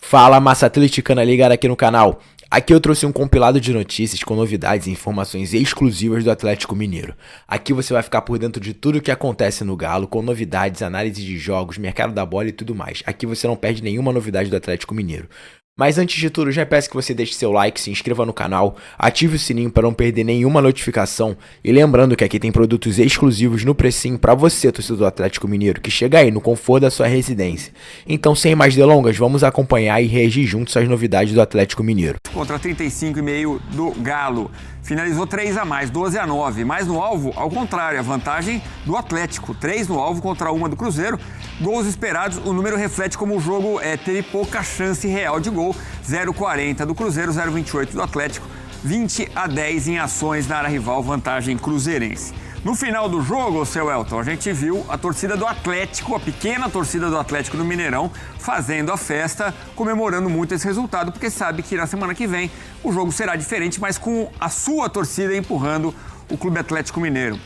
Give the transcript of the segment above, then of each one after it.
Fala, massa atleticana ligada aqui no canal. Aqui eu trouxe um compilado de notícias com novidades e informações exclusivas do Atlético Mineiro. Aqui você vai ficar por dentro de tudo o que acontece no Galo, com novidades, análise de jogos, mercado da bola e tudo mais. Aqui você não perde nenhuma novidade do Atlético Mineiro. Mas antes de tudo, já peço que você deixe seu like, se inscreva no canal, ative o sininho para não perder nenhuma notificação. E lembrando que aqui tem produtos exclusivos no precinho para você, torcedor do Atlético Mineiro, que chega aí no conforto da sua residência. Então, sem mais delongas, vamos acompanhar e reagir juntos às novidades do Atlético Mineiro. Contra 35,5 do Galo. Finalizou 3 a mais, 12 a 9. Mas no alvo, ao contrário, a vantagem do Atlético. 3 no alvo contra 1 do Cruzeiro. Gols esperados, o número reflete como o jogo teve pouca chance real de gol. 0,40 do Cruzeiro, 0,28 do Atlético. 20 a 10 em ações na área rival, vantagem cruzeirense. No final do jogo, seu Elton, a gente viu a torcida do Atlético, a pequena torcida do Atlético no Mineirão, fazendo a festa, comemorando muito esse resultado, porque sabe que na semana que vem o jogo será diferente, mas com a sua torcida empurrando o Clube Atlético Mineiro.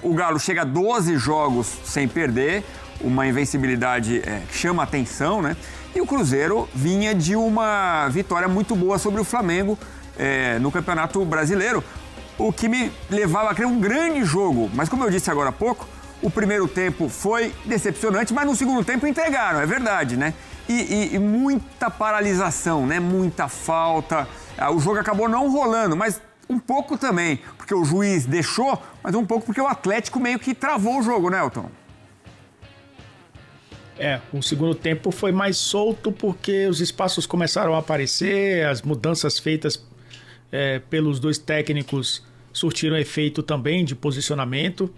O Galo chega a 12 jogos sem perder, uma invencibilidade que chama atenção, né? E o Cruzeiro vinha de uma vitória muito boa sobre o Flamengo no Campeonato Brasileiro, o que me levava a crer um grande jogo. Mas como eu disse agora há pouco, o primeiro tempo foi decepcionante, mas no segundo tempo entregaram, é verdade, né? E muita paralisação, né? Muita falta. O jogo acabou não rolando, mas um pouco também porque o juiz deixou, mas um pouco porque o Atlético meio que travou o jogo, né, Elton? O segundo tempo foi mais solto porque os espaços começaram a aparecer, as mudanças feitas pelos dois técnicos surtiram efeito também de posicionamento.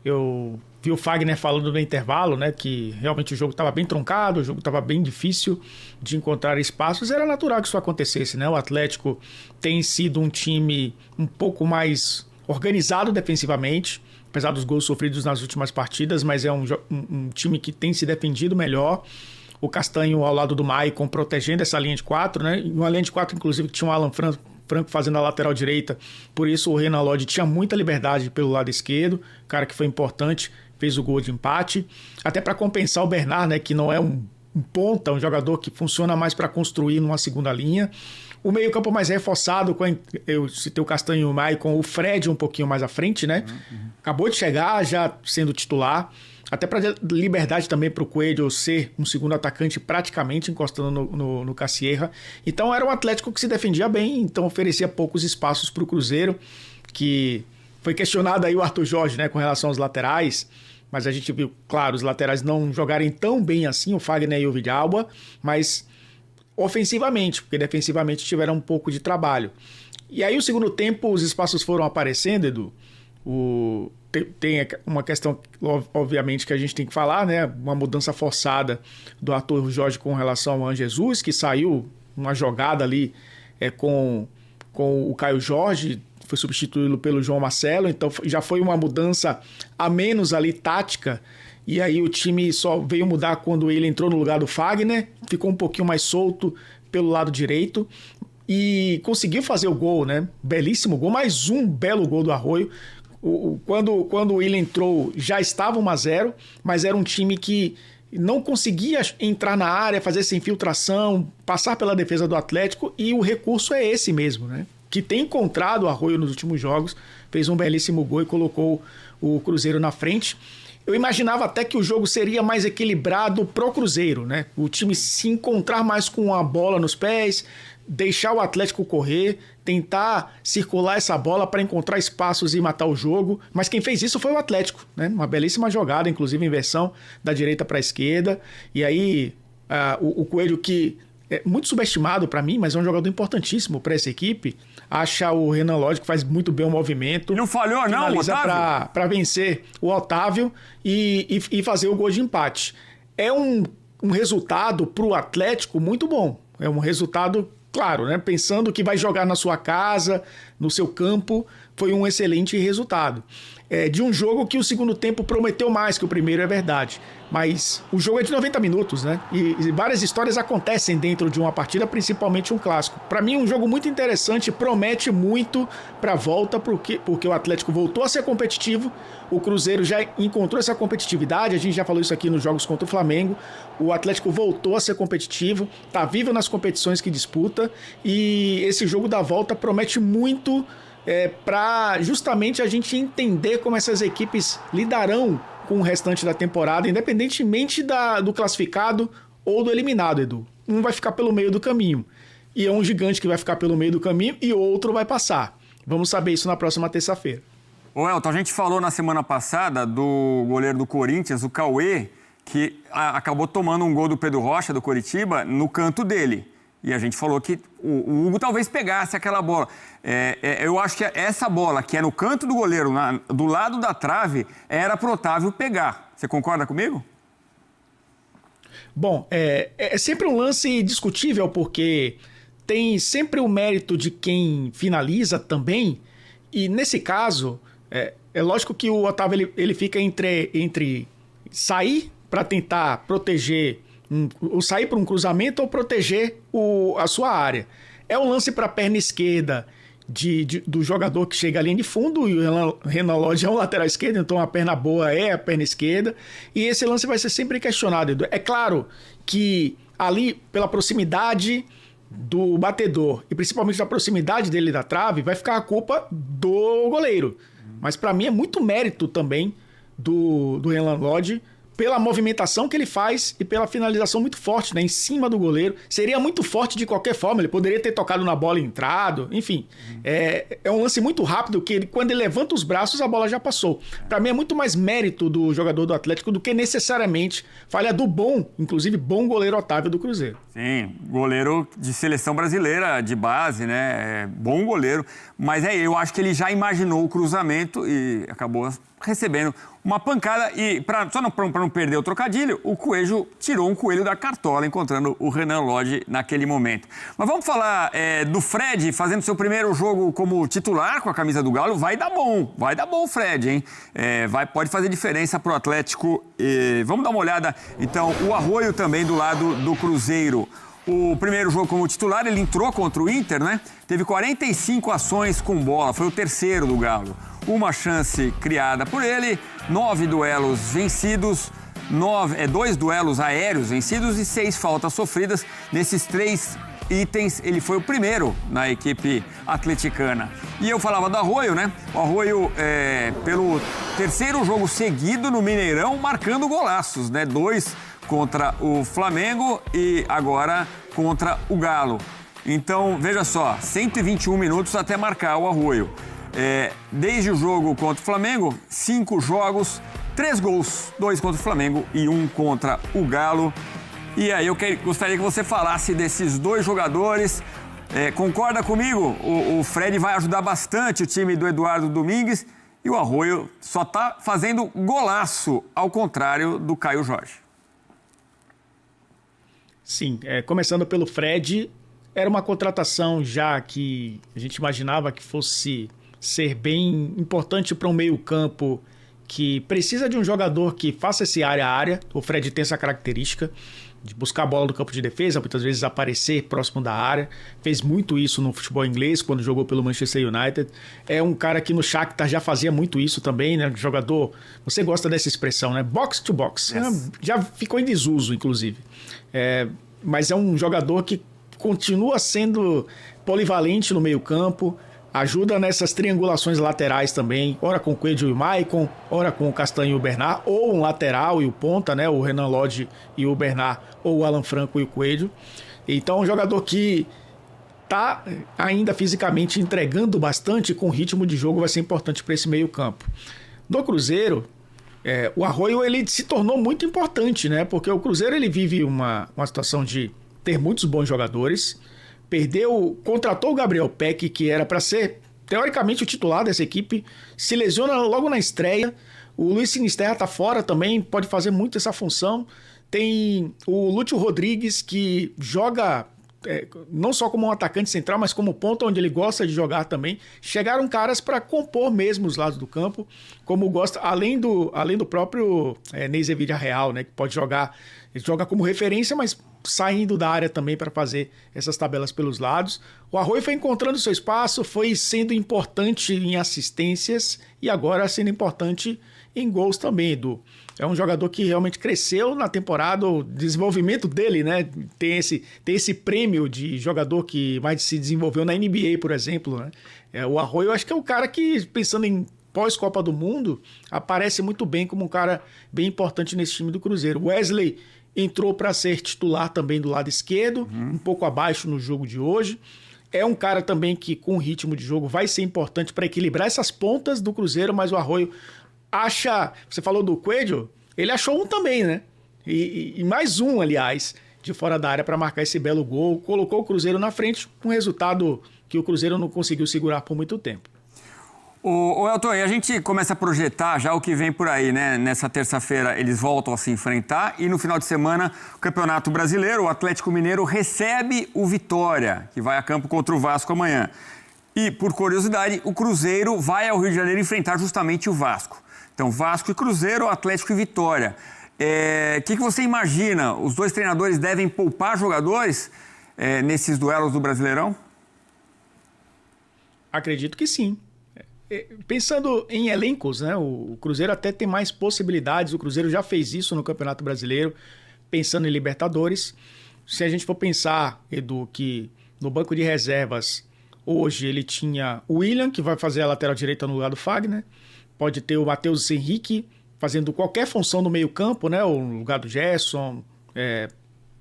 Eu vi o Fagner falando no intervalo, né, que realmente o jogo estava bem truncado, o jogo estava bem difícil de encontrar espaços. Era natural que isso acontecesse, né? O Atlético tem sido um time um pouco mais organizado defensivamente, apesar dos gols sofridos nas últimas partidas, mas é um time que tem se defendido melhor. O Castanho ao lado do Maicon protegendo essa linha de 4, né? Uma linha de 4, inclusive, que tinha o Alan Franco fazendo a lateral direita, por isso o Renan Lodge tinha muita liberdade pelo lado esquerdo, cara que foi importante, fez o gol de empate, até para compensar o Bernard, né, que não é um ponta, um jogador que funciona mais para construir numa segunda linha. O meio campo mais reforçado, eu citei o Castanho e o Maicon, o Fred um pouquinho mais à frente, né? Acabou de chegar já sendo titular, até para liberdade também para o Coelho ser um segundo atacante praticamente encostando no Cassierra. Então era um Atlético que se defendia bem, então oferecia poucos espaços para o Cruzeiro, que foi questionado aí o Arthur Jorge, né, com relação aos laterais, mas a gente viu, claro, os laterais não jogarem tão bem assim, o Fagner e o Villalba, mas ofensivamente, porque defensivamente tiveram um pouco de trabalho. E aí o segundo tempo os espaços foram aparecendo, Edu. Tem uma questão, obviamente, que a gente tem que falar, né? Uma mudança forçada do Arthur Jorge com relação ao Juan Jesus, que saiu uma jogada ali com o Caio Jorge, foi substituído pelo João Marcelo, então já foi uma mudança a menos ali tática, e aí o time só veio mudar quando ele entrou no lugar do Fagner, ficou um pouquinho mais solto pelo lado direito e conseguiu fazer o gol, né? Belíssimo gol, mais um belo gol do Arroio. Quando ele entrou, já estava 1-0, mas era um time que não conseguia entrar na área, fazer essa infiltração, passar pela defesa do Atlético, e o recurso é esse mesmo, né? Que tem encontrado o Arroio nos últimos jogos, fez um belíssimo gol e colocou o Cruzeiro na frente. Eu imaginava até que o jogo seria mais equilibrado pro Cruzeiro, né? O time se encontrar mais com a bola nos pés, deixar o Atlético correr, tentar circular essa bola para encontrar espaços e matar o jogo, mas quem fez isso foi o Atlético, né? Uma belíssima jogada, inclusive inversão da direita para a esquerda, e aí o Coelho, que é muito subestimado para mim, mas é um jogador importantíssimo para essa equipe, acha o Renan Lodge que faz muito bem o movimento. E não falhou não, Otávio? Para vencer o Otávio e fazer o gol de empate. É um resultado para o Atlético muito bom, é um resultado claro, né? Pensando que vai jogar na sua casa, no seu campo, foi um excelente resultado. De um jogo que o segundo tempo prometeu mais que o primeiro, é verdade. Mas o jogo é de 90 minutos, né? E várias histórias acontecem dentro de uma partida, principalmente um clássico. Para mim, um jogo muito interessante, promete muito para a volta, porque o Atlético voltou a ser competitivo, o Cruzeiro já encontrou essa competitividade, a gente já falou isso aqui nos jogos contra o Flamengo, o Atlético voltou a ser competitivo, está vivo nas competições que disputa, e esse jogo da volta promete muito para justamente a gente entender como essas equipes lidarão com o restante da temporada, independentemente do classificado ou do eliminado, Edu. Um vai ficar pelo meio do caminho, e é um gigante que vai ficar pelo meio do caminho e outro vai passar. Vamos saber isso na próxima terça-feira. Ô Elton, a gente falou na semana passada do goleiro do Corinthians, o Cauê, que acabou tomando um gol do Pedro Rocha, do Coritiba, no canto dele. E a gente falou que o Hugo talvez pegasse aquela bola. Eu acho que essa bola, que é no canto do goleiro, do lado da trave, era pro Otávio pegar. Você concorda comigo? Bom, é sempre um lance discutível, porque tem sempre o mérito de quem finaliza também. E nesse caso, é lógico que o Otávio ele fica entre sair para tentar proteger, ou sair para um cruzamento ou proteger a sua área. É um lance para a perna esquerda do jogador que chega à linha de fundo, e o Renan Lodge é um lateral esquerdo, então a perna boa é a perna esquerda, e esse lance vai ser sempre questionado, Edu. É claro que ali, pela proximidade do batedor, e principalmente da proximidade dele da trave, vai ficar a culpa do goleiro. Mas para mim é muito mérito também do Renan Lodge, pela movimentação que ele faz e pela finalização muito forte, né, em cima do goleiro. Seria muito forte de qualquer forma, ele poderia ter tocado na bola e entrado, enfim. É um lance muito rápido, que quando ele levanta os braços, a bola já passou. Para mim é muito mais mérito do jogador do Atlético do que necessariamente falha do inclusive bom goleiro Otávio do Cruzeiro. Sim, goleiro de seleção brasileira, de base, né? Bom goleiro. Mas eu acho que ele já imaginou o cruzamento e acabou recebendo uma pancada. E só para não perder o trocadilho, o Coelho tirou um coelho da cartola, encontrando o Renan Lodge naquele momento. Mas vamos falar do Fred fazendo seu primeiro jogo como titular com a camisa do Galo. Vai dar bom o Fred, hein? Pode fazer diferença para o Atlético. Vamos dar uma olhada, então, o Arroio também do lado do Cruzeiro. O primeiro jogo como titular, ele entrou contra o Inter, né? Teve 45 ações com bola, foi o terceiro do Galo. Uma chance criada por ele, 9 duelos vencidos, 2 duelos aéreos vencidos e 6 faltas sofridas. Nesses 3 itens, ele foi o primeiro na equipe atleticana. E eu falava do Arroio, né? O Arroio, pelo terceiro jogo seguido no Mineirão, marcando golaços, né? 2 contra o Flamengo e agora contra o Galo. Então, veja só, 121 minutos até marcar o Arroio. Desde o jogo contra o Flamengo, 5 jogos, 3 gols, 2 contra o Flamengo e 1 contra o Galo. E aí eu gostaria que você falasse desses 2 jogadores. Concorda comigo? O Fred vai ajudar bastante o time do Eduardo Domingues e o Arroio só está fazendo golaço, ao contrário do Caio Jorge. Sim, começando pelo Fred, era uma contratação já que a gente imaginava que fosse ser bem importante para um meio-campo que precisa de um jogador que faça esse área a área. O Fred tem essa característica de buscar a bola do campo de defesa, muitas vezes aparecer próximo da área. Fez muito isso no futebol inglês, quando jogou pelo Manchester United. É um cara que no Shakhtar já fazia muito isso também, né? Jogador, você gosta dessa expressão, né? Box to box. Yes. Já ficou em desuso, inclusive. Mas é um jogador que continua sendo polivalente no meio-campo, ajuda nessas triangulações laterais também, ora com o Coelho e o Maicon, ora com o Castanho e o Bernard, ou um lateral e o ponta, né, o Renan Lodge e o Bernard, ou o Alan Franco e o Coelho. Então, um jogador que está ainda fisicamente entregando bastante, com ritmo de jogo vai ser importante para esse meio-campo. Do Cruzeiro, o Arroio ele se tornou muito importante, né? Porque o Cruzeiro ele vive uma situação de ter muitos bons jogadores, contratou o Gabriel Peck, que era para ser teoricamente o titular dessa equipe, se lesiona logo na estreia. O Luiz Sinisterra está fora também, pode fazer muito essa função. Tem o Lúcio Rodrigues, que joga não só como um atacante central, mas como ponta onde ele gosta de jogar também. Chegaram caras para compor mesmo os lados do campo, como gosta, além do próprio Neiser Villarreal, né, que pode jogar, ele joga como referência, mas saindo da área também para fazer essas tabelas pelos lados. O Arroyo foi encontrando seu espaço, foi sendo importante em assistências e agora sendo importante em gols também, Edu. É um jogador que realmente cresceu na temporada, o desenvolvimento dele, né? Tem esse prêmio de jogador que mais se desenvolveu na NBA, por exemplo, né? O Arroyo, eu acho que é o cara que, pensando em pós-Copa do Mundo, aparece muito bem como um cara bem importante nesse time do Cruzeiro. O Wesley entrou para ser titular também do lado esquerdo, um pouco abaixo no jogo de hoje. É um cara também que, com o ritmo de jogo, vai ser importante para equilibrar essas pontas do Cruzeiro, mas o Arroyo você falou do Coelho, ele achou um também, né? E mais um, aliás, de fora da área para marcar esse belo gol. Colocou o Cruzeiro na frente, um resultado que o Cruzeiro não conseguiu segurar por muito tempo. O Elton, e a gente começa a projetar já o que vem por aí, né? Nessa terça-feira eles voltam a se enfrentar e no final de semana o Campeonato Brasileiro, o Atlético Mineiro recebe o Vitória, que vai a campo contra o Vasco amanhã. E, por curiosidade, o Cruzeiro vai ao Rio de Janeiro enfrentar justamente o Vasco. Então, Vasco e Cruzeiro, Atlético e Vitória. O que você imagina? Os dois treinadores devem poupar jogadores nesses duelos do Brasileirão? Acredito que sim. Pensando em elencos, né? O Cruzeiro até tem mais possibilidades. O Cruzeiro já fez isso no Campeonato Brasileiro, pensando em Libertadores. Se a gente for pensar, Edu, que no banco de reservas, hoje ele tinha o William, que vai fazer a lateral direita no lugar do Fagner. Pode ter o Matheus Henrique fazendo qualquer função no meio-campo, né? Ou no lugar do Gerson,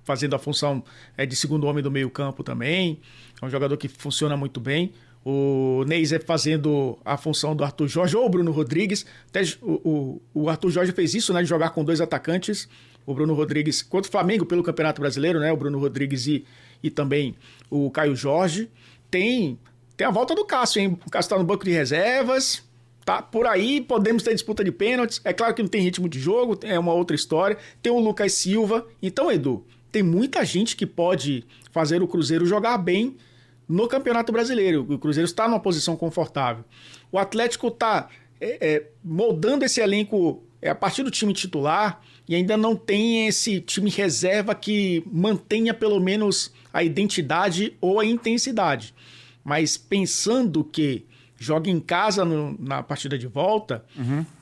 fazendo a função de segundo homem do meio-campo também. É um jogador que funciona muito bem. O Neiser fazendo a função do Arthur Jorge ou o Bruno Rodrigues. Até o Arthur Jorge fez isso, né? De jogar com dois atacantes. O Bruno Rodrigues contra o Flamengo pelo Campeonato Brasileiro, né? O Bruno Rodrigues e também o Caio Jorge. Tem a volta do Cássio, hein? O Cássio tá no banco de reservas. Tá por aí, podemos ter disputa de pênaltis. É claro que não tem ritmo de jogo, é uma outra história. Tem o Lucas Silva. Então, Edu, tem muita gente que pode fazer o Cruzeiro jogar bem no Campeonato Brasileiro. O Cruzeiro está numa posição confortável. O Atlético está moldando esse elenco a partir do time titular e ainda não tem esse time reserva que mantenha pelo menos a identidade ou a intensidade. Mas pensando que joga em casa na partida de volta,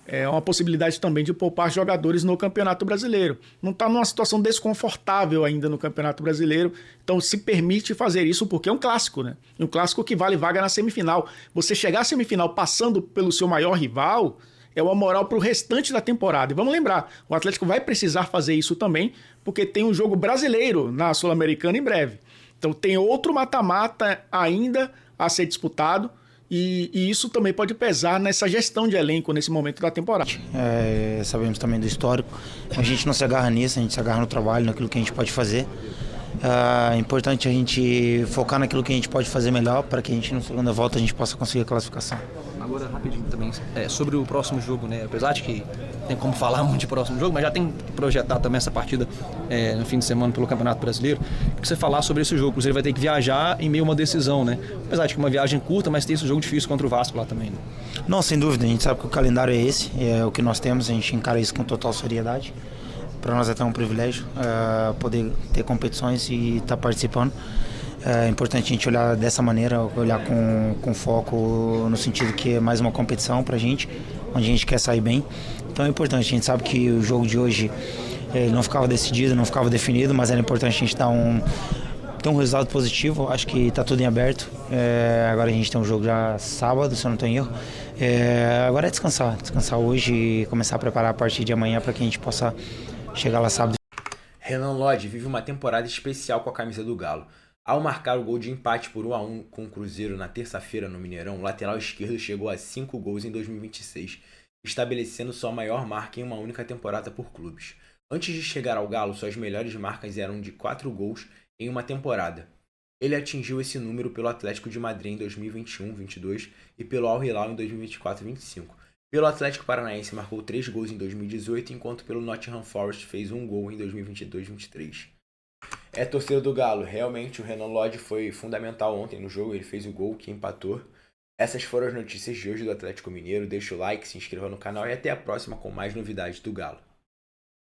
é uma possibilidade também de poupar jogadores no Campeonato Brasileiro. Não está numa situação desconfortável ainda no Campeonato Brasileiro, então se permite fazer isso porque é um clássico, né? Um clássico que vale vaga na semifinal. Você chegar à semifinal passando pelo seu maior rival é uma moral para o restante da temporada. E vamos lembrar, o Atlético vai precisar fazer isso também, porque tem um jogo brasileiro na Sul-Americana em breve. Então tem outro mata-mata ainda a ser disputado, e isso também pode pesar nessa gestão de elenco nesse momento da temporada. Sabemos também do histórico. A gente não se agarra nisso, a gente se agarra no trabalho, naquilo que a gente pode fazer. É importante a gente focar naquilo que a gente pode fazer melhor para que a gente, na segunda volta, a gente possa conseguir a classificação. Agora, rapidinho também, sobre o próximo jogo, né? Apesar de que tem como falar muito de próximo jogo, mas já tem que projetar também essa partida no fim de semana pelo Campeonato Brasileiro. O que você falar sobre esse jogo? O Cruzeiro vai ter que viajar em meio a uma decisão, né? Apesar de que uma viagem curta, mas tem esse jogo difícil contra o Vasco lá também, né? Não, sem dúvida. A gente sabe que o calendário é esse, é o que nós temos, a gente encara isso com total seriedade. Para nós é até um privilégio poder ter competições e estar participando. É importante a gente olhar dessa maneira, olhar com foco no sentido que é mais uma competição para a gente, onde a gente quer sair bem. Então é importante, a gente sabe que o jogo de hoje não ficava decidido, não ficava definido, mas era importante a gente ter um resultado positivo. Acho que está tudo em aberto. Agora a gente tem um jogo já sábado, se eu não estou em erro. Agora é descansar hoje e começar a preparar a partir de amanhã para que a gente possa chegar lá sábado. Renan Lodge vive uma temporada especial com a camisa do Galo. Ao marcar o gol de empate por 1-1 com o Cruzeiro na terça-feira no Mineirão, o lateral esquerdo chegou a 5 gols em 2026, estabelecendo sua maior marca em uma única temporada por clubes. Antes de chegar ao Galo, suas melhores marcas eram de 4 gols em uma temporada. Ele atingiu esse número pelo Atlético de Madrid em 2021-22 e pelo Al Hilal em 2024-25. Pelo Atlético Paranaense marcou 3 gols em 2018, enquanto pelo Nottingham Forest fez 1 gol em 2022-23. É, torcedor do Galo, realmente o Renan Lodge foi fundamental ontem no jogo, ele fez o gol que empatou. Essas foram as notícias de hoje do Atlético Mineiro, deixa o like, se inscreva no canal e até a próxima com mais novidades do Galo.